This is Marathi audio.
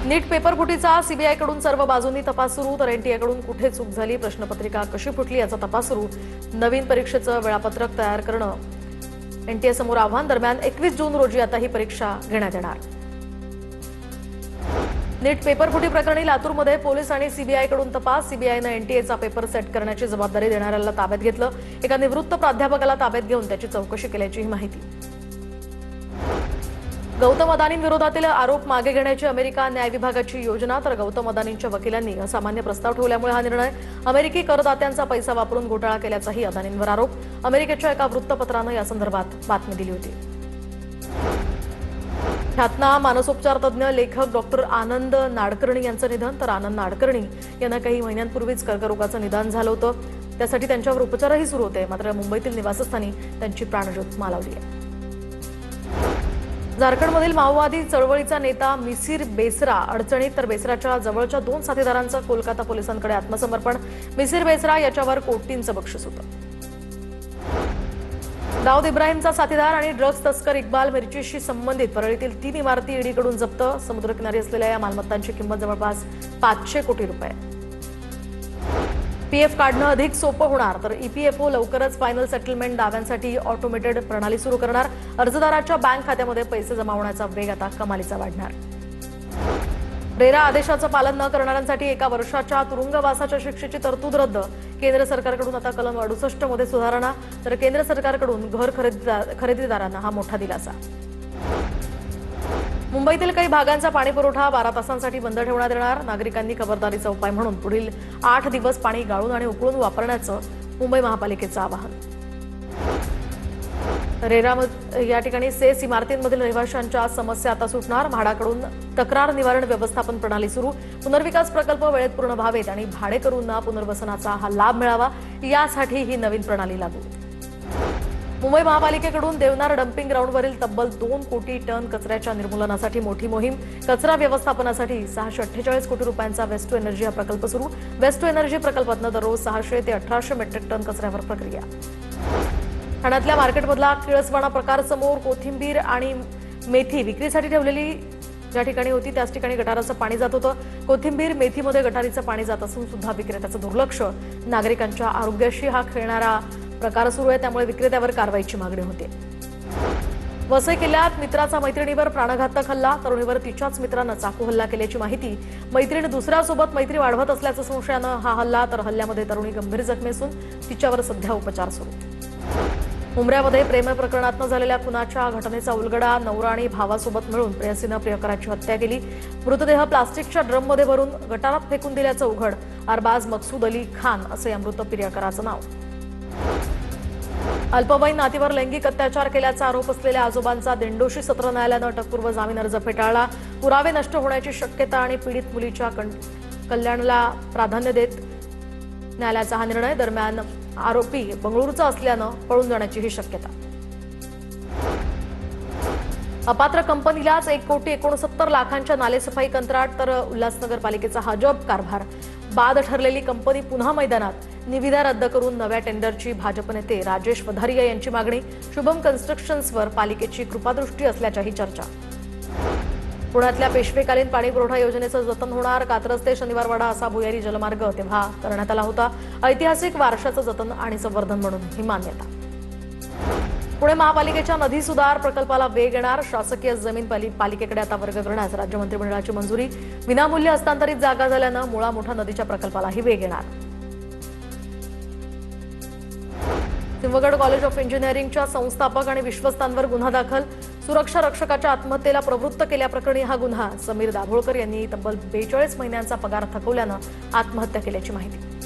नीट पेपरफुटीचा सीबीआयकडून सर्व बाजूंनी तपास सुरू, तर एनटीएकडून कुठे चूक झाली, प्रश्नपत्रिका कशी फुटली याचा तपास सुरू. नवीन परीक्षेचं वेळापत्रक तयार करणं एनटीए समोर आव्हान. दरम्यान 21 जून रोजी आता ही परीक्षा घेण्यात येणार. नीट पेपरफुटी प्रकरणी लातूरमध्ये पोलीस आणि सीबीआयकडून तपास. सीबीआयनं एनटीएचा पेपर सेट करण्याची जबाबदारी देणाऱ्याला ताब्यात घेतलं. एका निवृत्त प्राध्यापकाला ताब्यात घेऊन त्याची चौकशी केल्याची माहिती. गौतम अदानींविरोधातील आरोप मागे घेण्याची अमेरिका न्याय विभागाची योजना, तर गौतम अदानींच्या वकिलांनी असामान्य प्रस्ताव ठेवल्यामुळे हा निर्णय. अमेरिकी करदात्यांचा पैसा वापरून घोटाळा केल्याचाही अदानींवर आरोप. अमेरिकेच्या एका वृत्तपत्रानं या संदर्भात बातमी दिली होती. ख्यातनाम मानसोपचार तज्ज्ञ लेखक डॉक्टर आनंद नाडकर्णी यांचं निधन. तर आनंद नाडकर्णी यांना काही महिन्यांपूर्वीच कर्करोगाचं निदान झालं होतं. त्यासाठी त्यांच्यावर उपचारही सुरू होते. मात्र मुंबईतील निवासस्थानी त्यांची प्राणज्योत मालवली आहे. झारखंडमधील माओवादी चळवळीचा नेता मिसिर बेसरा अडचणीत, तर बेसराच्या जवळच्या 2 साथीदारांचं कोलकाता पोलिसांकडे आत्मसमर्पण. मिसिर बेसरा याच्यावर कोटींचं बक्षीस होतं. दाऊद इब्राहिमचा साथीदार आणि ड्रग्ज तस्कर इक्बाल मिर्चीशी संबंधित परळीतील 3 इमारती ईडीकडून जप्त. समुद्रकिनारी असलेल्या या मालमत्तांची किंमत जवळपास 500 कोटी रुपये. पीएफ काढणं अधिक सोपं होणार, तर ईपीएफओ लवकरच फायनल सेटलमेंट दाव्यांसाठी ऑटोमेटेड प्रणाली सुरू करणार. अर्जदाराच्या बँक खात्यामध्ये पैसे जमा होण्याचा वेग आता कमालीचा वाढणार. रेरा आदेशाचं पालन न करणाऱ्यांसाठी 1 वर्षाच्या तुरुंगवासाच्या शिक्षेची तरतूद रद्द. केंद्र सरकारकडून आता कलम 68 मध्ये सुधारणा, तर केंद्र सरकारकडून घर खरेदीदारांना हा मोठा दिलासा. मुंबईतील काही भागांचा पाणीपुरवठा 12 तासांसाठी बंद ठेवण्यात येणार. नागरिकांनी खबरदारीचा उपाय म्हणून पुढील 8 दिवस पाणी गाळून आणि उकळून वापरण्याचं मुंबई महापालिकेचं आवाहन. रेरा या ठिकाणी सेस इमारतींमधील रहिवाशांच्या समस्या आता सुटणार. म्हाडाकडून तक्रार निवारण व्यवस्थापन प्रणाली सुरू. पुनर्विकास प्रकल्प वेळेत पूर्ण व्हावेत आणि भाडेकरूंना पुनर्वसनाचा हा लाभ मिळावा, यासाठी ही नवीन प्रणाली लागू. मुंबई महापालिकेकडून देवनार डम्पिंग ग्राउंडवरील तब्बल 2 कोटी टन कचऱ्याच्या निर्मूलनासाठी मोठी मोहीम. कचरा व्यवस्थापनासाठी 648 कोटी रुपयांचा वेस्ट टू एनर्जी हा प्रकल्प सुरू. वेस्ट टू एनर्जी प्रकल्पातनं दररोज 600 ते 1800 मेट्रिक टन कचऱ्यावर प्रक्रिया. ठाण्यातल्या मार्केटमधला किळसवाणा प्रकार समोर. कोथिंबीर आणि मेथी विक्रीसाठी ठेवलेली ज्या ठिकाणी होती त्याच ठिकाणी गटाराचं पाणी जात होतं. कोथिंबीर मेथीमध्ये गटारीचं पाणी जात असून सुद्धा विक्रेत्याचं दुर्लक्ष. नागरिकांच्या आरोग्याशी हा खेळणारा प्रकार सुरू आहे, त्यामुळे विक्रेत्यावर कारवाईची मागणी होते. वसई किल्ल्यात मित्राचा मैत्रिणीवर प्राणघातक हल्ला. तरुणीवर तिच्याच मित्रानं चाकू हल्ला केल्याची माहिती. मैत्रीण दुसऱ्यासोबत मैत्री वाढवत असल्याचं संशयानं हा हल्ला, तर हल्ल्यामध्ये तरुणी गंभीर जखमी असून तिच्यावर सध्या उपचार सुरू. मुंबऱ्यामध्ये प्रेम प्रकरणातनं झालेल्या खुनाच्या घटनेचा उलगडा. नवरा आणि भावासोबत मिळून प्रेयसीनं प्रियकराची हत्या केली. मृतदेह प्लास्टिकच्या ड्रममध्ये भरून गटारात फेकून दिल्याचं उघड. अरबाज मकसूद अली खान असं या मृत प्रियकराचं नाव. अल्पवयीन नातीवर लैंगिक अत्याचार केल्याचा आरोप असलेल्या आजोबांचा दिंडोशी सत्र न्यायालयानं अटकपूर्व जामीन अर्ज फेटाळला. पुरावे नष्ट होण्याची शक्यता आणि पीडित मुलीच्या कल्याणाला प्राधान्य देत न्यायालयाचा हा निर्णय. दरम्यान आरोपी बंगळुरूचा असल्यानं पळून जाण्याची ही शक्यता. अपात्र कंपनीलाच 1,69,00,00,000च्या नालेसफाई कंत्राट, तर उल्हासनगर पालिकेचा हा अजब कारभार. बाद ठरलेली कंपनी पुन्हा मैदानात. निविदा रद्द करून नव्या टेंडरची भाजप नेते राजेश वधारिया यांची मागणी. शुभम कन्स्ट्रक्शन्सवर पालिकेची कृपादृष्टी असल्याच्याही चर्चा. पुण्यातल्या पेशवेकालीन पाणीपुरवठा योजनेचं जतन होणार. कात्रज ते शनिवारवाडा असा भुयारी जलमार्ग तेव्हा करण्यात आला होता. ऐतिहासिक वारशाचं जतन आणि संवर्धन म्हणून ही मान्यता. पुणे महापालिकेच्या नदी सुधार प्रकल्पाला वेग येणार. शासकीय जमीन पालिकेकडे आता वर्ग करण्यास राज्य मंत्रिमंडळाची मंजुरी. विनामूल्य हस्तांतरित जागा झाल्यानं मुळा मोठा नदीच्या प्रकल्पालाही वेग येणार. सिंहगड कॉलेज ऑफ इंजिनिअरिंगच्या संस्थापक आणि विश्वस्तांवर गुन्हा दाखल. सुरक्षा रक्षकाच्या आत्महत्येला प्रवृत्त केल्याप्रकरणी हा गुन्हा. समीर दाभोळकर यांनी तब्बल 42 महिन्यांचा पगार थकवल्यानं आत्महत्या केल्याची माहिती.